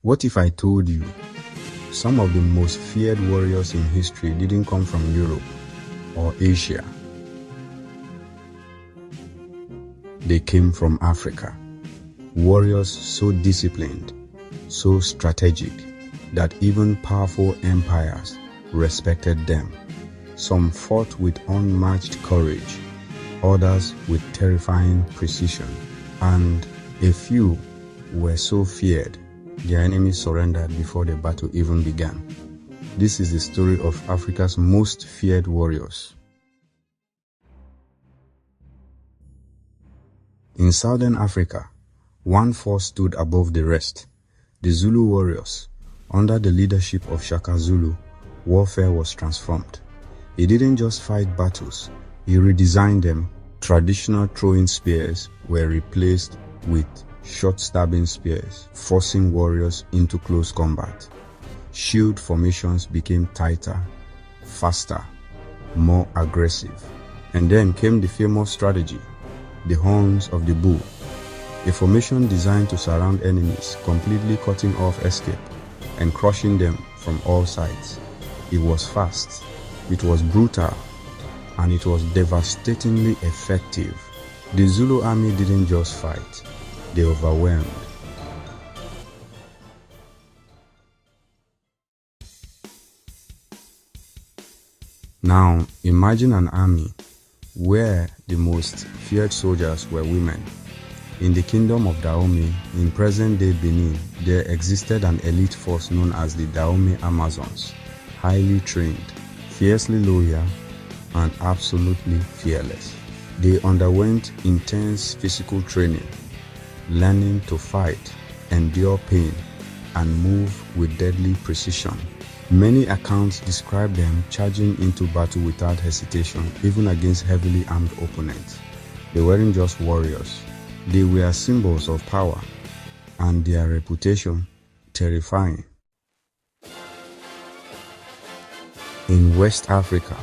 What if I told you some of the most feared warriors in history didn't come from Europe or Asia? They came from Africa. Warriors so disciplined, so strategic, that even powerful empires respected them. Some fought with unmatched courage, others with terrifying precision, and a few were so feared their enemies surrendered before the battle even began. This is the story of Africa's most feared warriors. In southern Africa, one force stood above the rest: the Zulu warriors. Under the leadership of Shaka Zulu, warfare was transformed. He didn't just fight battles, he redesigned them. Traditional throwing spears were replaced with short stabbing spears, forcing warriors into close combat. Shield formations became tighter, faster, more aggressive. And then came the famous strategy, the horns of the bull, a formation designed to surround enemies, completely cutting off escape and crushing them from all sides. It was fast, it was brutal, and it was devastatingly effective. The Zulu army didn't just fight, they overwhelmed. Now, imagine an army where the most feared soldiers were women. In the kingdom of Dahomey, in present-day Benin, there existed an elite force known as the Dahomey Amazons, highly trained, fiercely loyal, and absolutely fearless. They underwent intense physical training, learning to fight, endure pain, and move with deadly precision. Many accounts describe them charging into battle without hesitation, even against heavily armed opponents. They weren't just warriors, they were symbols of power, and their reputation terrifying. In West Africa,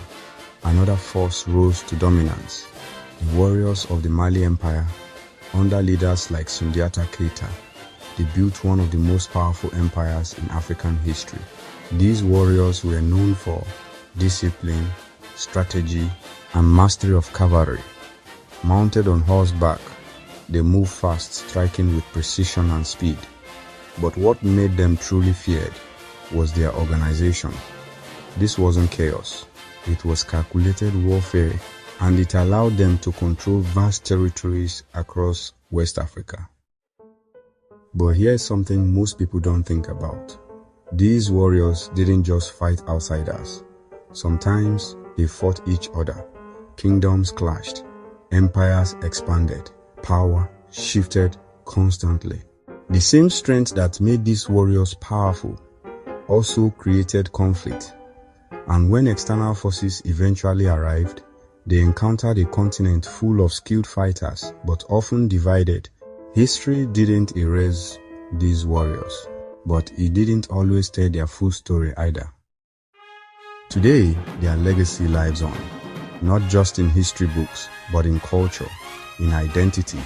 another force rose to dominance: the warriors of the Mali Empire. Under leaders like Sundiata Keita, they built one of the most powerful empires in African history. These warriors were known for discipline, strategy, and mastery of cavalry. Mounted on horseback, they moved fast, striking with precision and speed. But what made them truly feared was their organization. This wasn't chaos, it was calculated warfare, and it allowed them to control vast territories across West Africa. But here's something most people don't think about. These warriors didn't just fight outsiders. Sometimes they fought each other. Kingdoms clashed, empires expanded, power shifted constantly. The same strength that made these warriors powerful also created conflict. And when external forces eventually arrived, they encountered a continent full of skilled fighters, but often divided. History didn't erase these warriors, but it didn't always tell their full story either. Today, their legacy lives on, not just in history books, but in culture, in identity,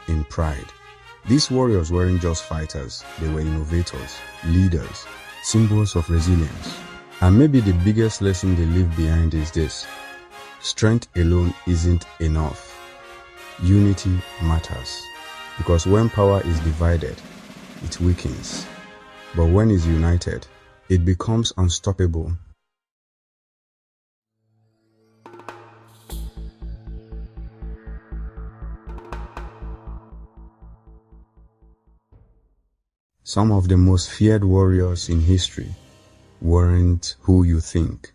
in pride. These warriors weren't just fighters, they were innovators, leaders, symbols of resilience. And maybe the biggest lesson they leave behind is this: strength alone isn't enough. Unity matters. Because when power is divided, it weakens. But when it's united, it becomes unstoppable. Some of the most feared warriors in history weren't who you think.